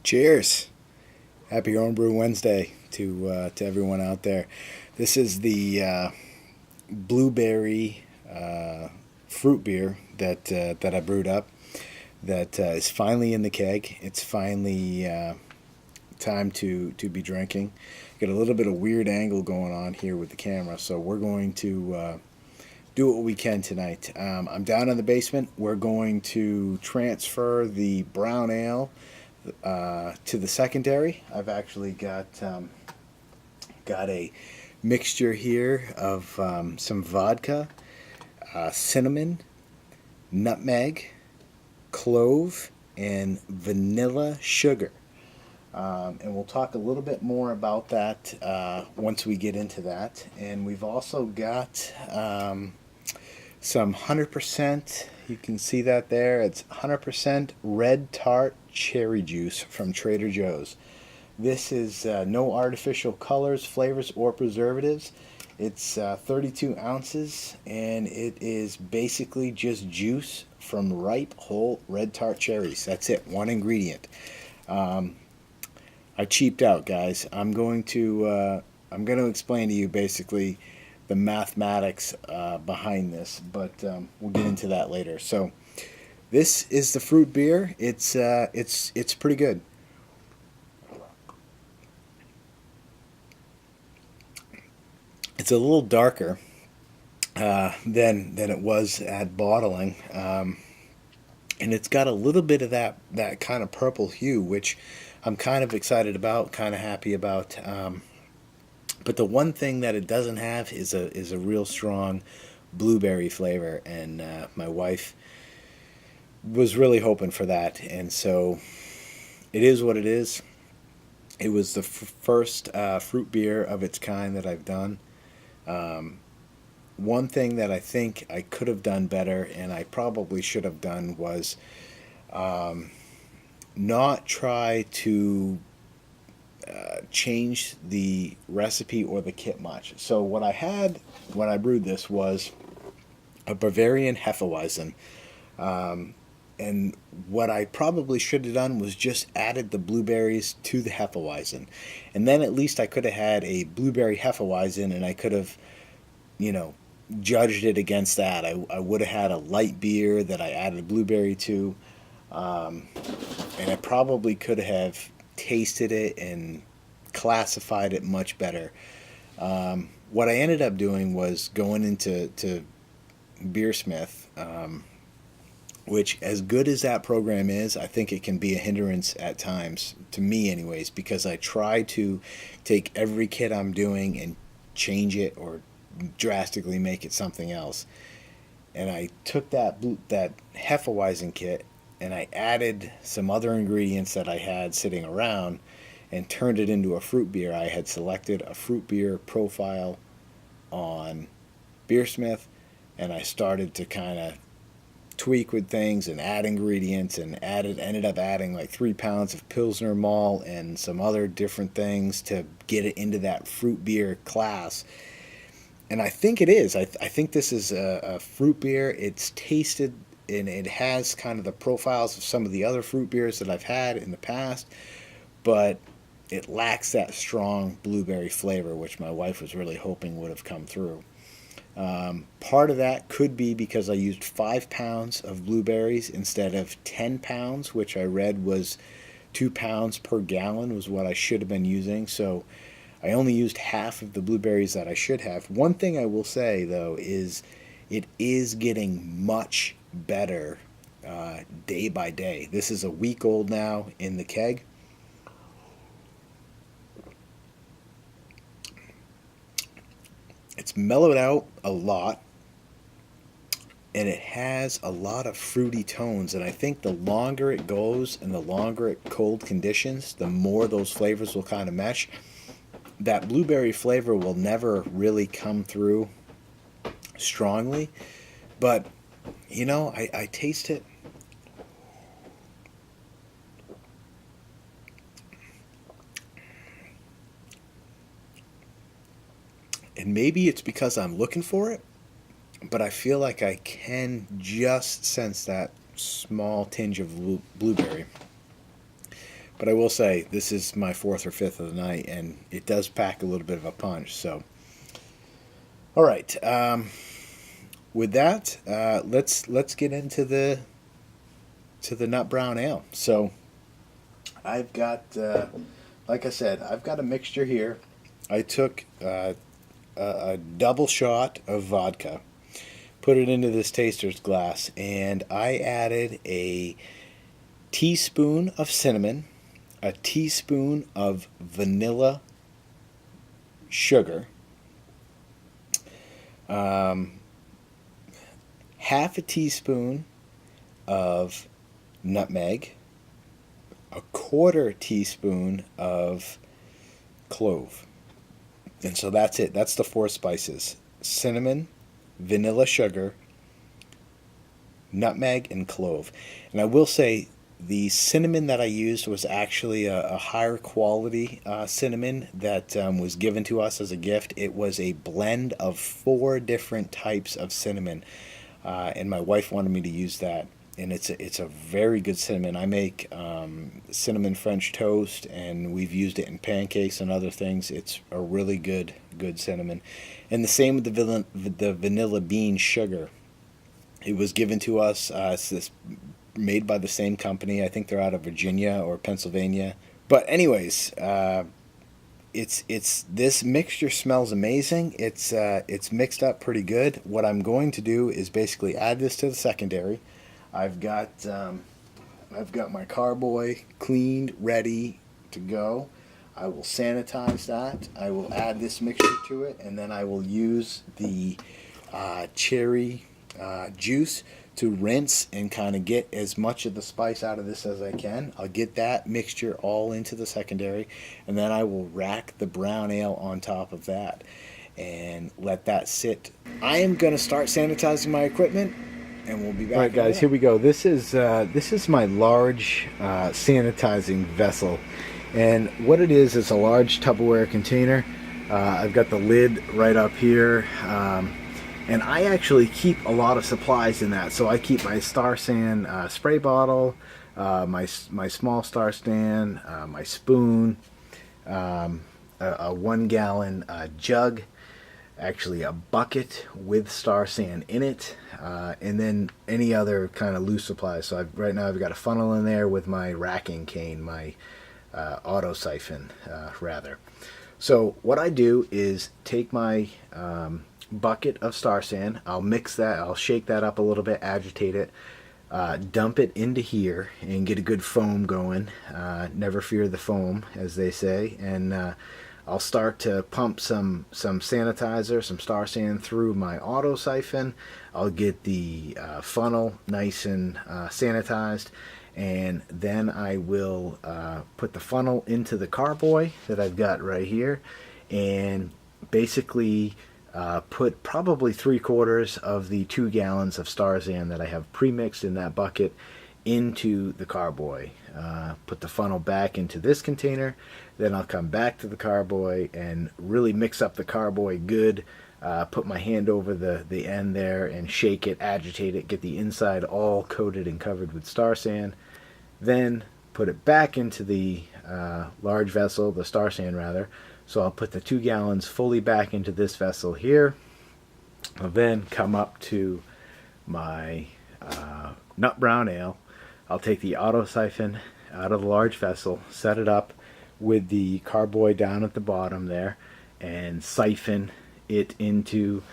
Cheers! Happy Homebrew Wednesday to everyone out there. This is the blueberry fruit beer that I brewed up. That is finally in the keg. It's finally time to be drinking. Got a little bit of weird angle going on here with the camera, so we're going to do what we can tonight. I'm down in the basement. We're going to transfer the brown ale to the secondary. I've actually got a mixture here of some vodka, cinnamon, nutmeg, clove, and vanilla sugar. And we'll talk a little bit more about that once we get into that. And we've also got some 100%, you can see that there, it's 100% red tart cherry juice from Trader Joe's. This is no artificial colors, flavors, or preservatives. It's 32 ounces, and it is basically just juice from ripe, whole red tart cherries. That's it, one ingredient. I cheaped out, guys. I'm going to explain to you basically the mathematics behind this, but we'll get into that later. So this is the fruit beer. It's pretty good. It's a little darker than it was at bottling, and it's got a little bit of that kind of purple hue, which I'm kind of excited about, kind of happy about. But the one thing that it doesn't have is a real strong blueberry flavor, and my wife was really hoping for that, and so it is what it is. It was the first fruit beer of its kind that I've done. One thing that I think I could have done better, and I probably should have done, was not try to change the recipe or the kit much. So what I had when I brewed this was a Bavarian Hefeweizen. And what I probably should have done was just added the blueberries to the Hefeweizen. And then at least I could have had a blueberry Hefeweizen, and I could have, judged it against that. I would have had a light beer that I added blueberry to. And I probably could have tasted it and classified it much better. What I ended up doing was going into Beersmith, which, as good as that program is, I think it can be a hindrance at times, to me anyways, because I try to take every kit I'm doing and change it or drastically make it something else. And I took that Hefeweizen kit and I added some other ingredients that I had sitting around and turned it into a fruit beer. I had selected a fruit beer profile on Beersmith, and I started to kind of tweak with things and add ingredients, and ended up adding like 3 pounds of Pilsner malt and some other different things to get it into that fruit beer class. And I think it is. I think this is a fruit beer. It's tasted, and it has kind of the profiles of some of the other fruit beers that I've had in the past, but it lacks that strong blueberry flavor, which my wife was really hoping would have come through. Part of that could be because I used 5 pounds of blueberries instead of 10 pounds, which I read was 2 pounds per gallon was what I should have been using. So I only used half of the blueberries that I should have. One thing I will say, though, is it is getting much better day by day. This is a week old now in the keg. It's mellowed out a lot, and it has a lot of fruity tones, and I think the longer it goes and the longer it cold conditions, the more those flavors will kind of mesh. That blueberry flavor will never really come through strongly, but I taste it. And maybe it's because I'm looking for it, but I feel like I can just sense that small tinge of blueberry. But I will say, this is my fourth or fifth of the night, and it does pack a little bit of a punch. So, all right. With that, let's get into the nut brown ale. So, I've got, like I said, I've got a mixture here. I took a double shot of vodka, put it into this taster's glass, and I added a teaspoon of cinnamon, a teaspoon of vanilla sugar, half a teaspoon of nutmeg, a quarter teaspoon of clove. And so that's it. That's the four spices: cinnamon, vanilla sugar, nutmeg, and clove. And I will say the cinnamon that I used was actually a higher quality cinnamon that was given to us as a gift. It was a blend of 4 different types of cinnamon, and my wife wanted me to use that. And it's a very good cinnamon. I make cinnamon French toast, and we've used it in pancakes and other things. It's a really good cinnamon. And the same with the vanilla bean sugar. It was given to us. It's this made by the same company. I think they're out of Virginia or Pennsylvania. But anyways, it's this mixture smells amazing. It's mixed up pretty good. What I'm going to do is basically add this to the secondary. I've got my carboy cleaned, ready to go. I will sanitize that. I will add this mixture to it, and then I will use the cherry juice to rinse and kind of get as much of the spice out of this as I can. I'll get that mixture all into the secondary, and then I will rack the brown ale on top of that and let that sit. I am going to start sanitizing my equipment, and we'll be back. All right, guys, here we go. This is my large sanitizing vessel, and what it is a large Tupperware container. I've got the lid right up here, and I actually keep a lot of supplies in that. So I keep my Star San spray bottle, my small Star San, my spoon, a 1 gallon jug, actually a bucket with Star San in it, and then any other kind of loose supplies. So right now I've got a funnel in there with my racking cane, my auto siphon rather. So what I do is take my bucket of Star San, I'll mix that, I'll shake that up a little bit, agitate it, dump it into here and get a good foam going. Never fear the foam, as they say. And I'll start to pump some sanitizer, some Star San through my auto siphon. I'll get the funnel nice and sanitized, and then I will put the funnel into the carboy that I've got right here, and basically put probably 3/4 of the 2 gallons of Star San that I have pre-mixed in that bucket into the carboy. Put the funnel back into this container, then I'll come back to the carboy and really mix up the carboy good. Put my hand over the end there and shake it, agitate it, get the inside all coated and covered with Star San. Then put it back into the large vessel, the Star San rather. So I'll put the 2 gallons fully back into this vessel here. I'll then come up to my nut brown ale. I'll take the auto siphon out of the large vessel, set it up with the carboy down at the bottom there, and siphon it into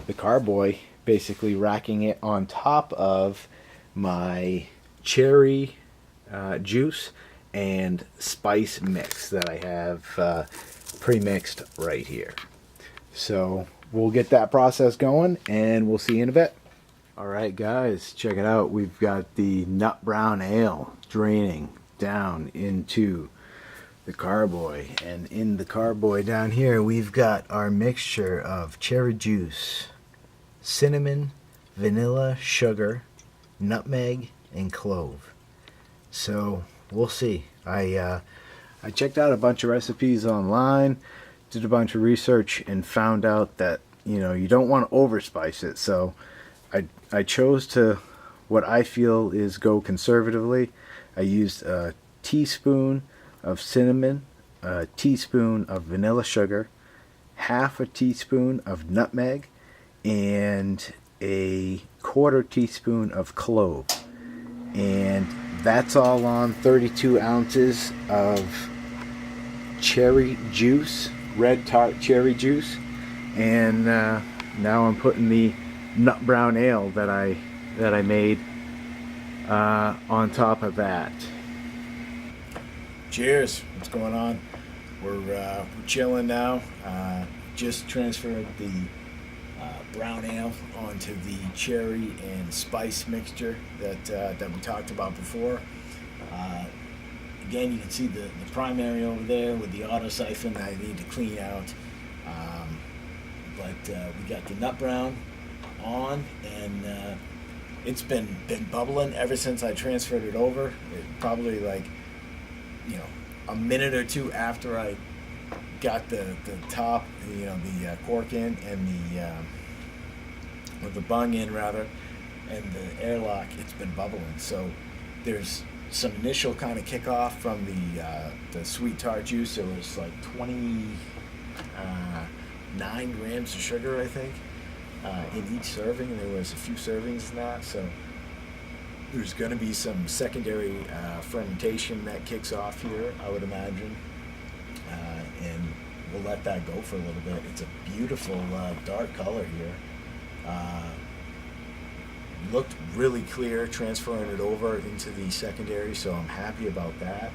the carboy, basically racking it on top of my cherry juice and spice mix that I have pre-mixed right here. So we'll get that process going, and we'll see you in a bit. Alright guys, check it out. We've got the nut brown ale draining down into the carboy, and in the carboy down here we've got our mixture of cherry juice, cinnamon, vanilla, sugar, nutmeg, and clove. So we'll see. I checked out a bunch of recipes online, did a bunch of research, and found out that you don't want to overspice it. So I chose to, what I feel is, go conservatively. I used a teaspoon of cinnamon, a teaspoon of vanilla sugar, half a teaspoon of nutmeg, and a quarter teaspoon of clove. And that's all on 32 ounces of cherry juice, red tart cherry juice. And now I'm putting the nut brown ale that I made on top of that. Cheers! What's going on? We're chilling now. Just transferred the brown ale onto the cherry and spice mixture that we talked about before. Again, you can see the primary over there with the auto siphon that I need to clean out. But we got the nut brown on, and it's been bubbling ever since I transferred it over. Probably like, a minute or two after I got the top, the cork in, and the bung in rather, and the airlock, it's been bubbling. So there's some initial kind of kickoff from the sweet tart juice. There was like 29 grams of sugar, I think, in each serving. There was a few servings in that, so there's going to be some secondary fermentation that kicks off here, I would imagine, and we'll let that go for a little bit. It's a beautiful dark color here. Looked really clear transferring it over into the secondary, so I'm happy about that.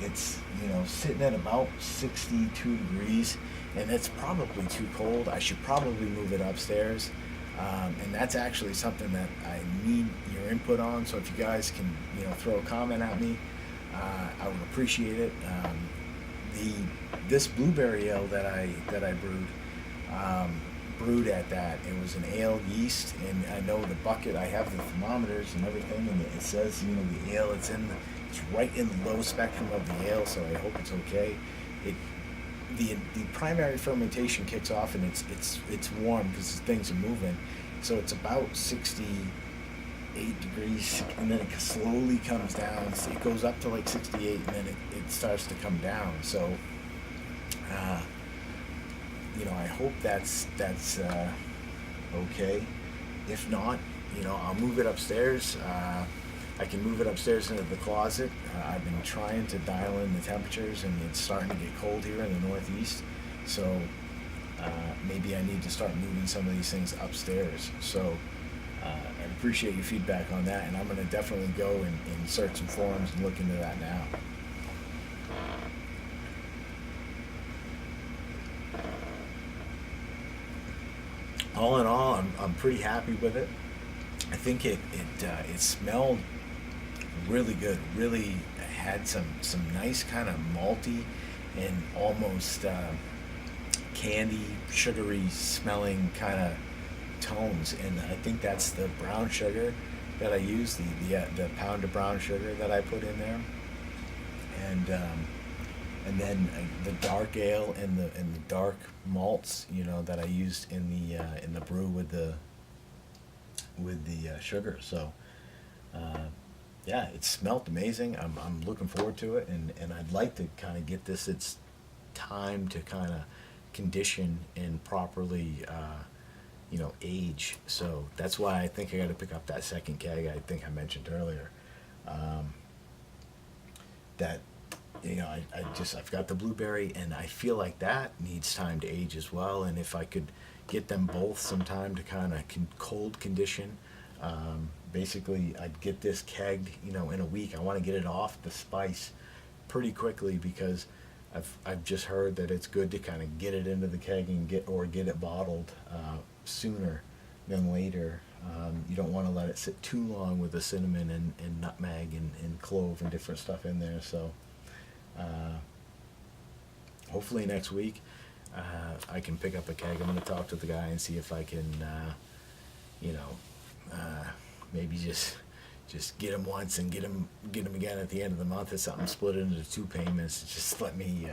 It's sitting at about 62 degrees, and it's probably too cold. I should probably move it upstairs, and that's actually something that I need your input on. So if you guys can throw a comment at me, I would appreciate it. This blueberry ale that I brewed. Brewed at that. It was an ale yeast, and I know the bucket, I have the thermometers and everything, and it says the ale it's right in the low spectrum of the ale, so I hope it's okay. The primary fermentation kicks off, and it's warm because things are moving, so it's about 68 degrees, and then it slowly comes down. It goes up to like 68, and then it starts to come down. So I hope that's okay. If not, I'll move it upstairs. I can move it upstairs into the closet. I've been trying to dial in the temperatures, and it's starting to get cold here in the Northeast. So maybe I need to start moving some of these things upstairs. So I appreciate your feedback on that, and I'm going to definitely go and search some forums and look into that now. All in all, I'm pretty happy with it. I think it smelled really good. Really had some nice kind of malty and almost candy, sugary smelling kind of tones. And I think that's the brown sugar that I used, the pound of brown sugar that I put in there, and then the dark ale and the dark malts, that I used in the brew with the sugar. So yeah, it smelled amazing. I'm looking forward to it, and I'd like to kind of get this its time to kind of condition and properly age. So that's why I think I got to pick up that second keg I think I mentioned earlier. That I've got the blueberry, and I feel like that needs time to age as well. And if I could get them both some time to kind of cold condition, basically I'd get this kegged, in a week. I want to get it off the spice pretty quickly, because I've just heard that it's good to kind of get it into the keg and get it bottled sooner than later. You don't want to let it sit too long with the cinnamon and nutmeg and clove and different stuff in there. So hopefully next week I can pick up a keg. I'm going to talk to the guy and see if I can, maybe just get them once and get them again at the end of the month or something. Split it into 2 payments. Just let me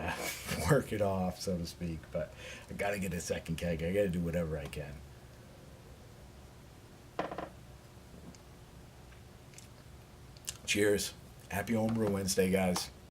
work it off, so to speak. But I got to get a second keg. I got to do whatever I can. Cheers. Happy Homebrew Wednesday, guys.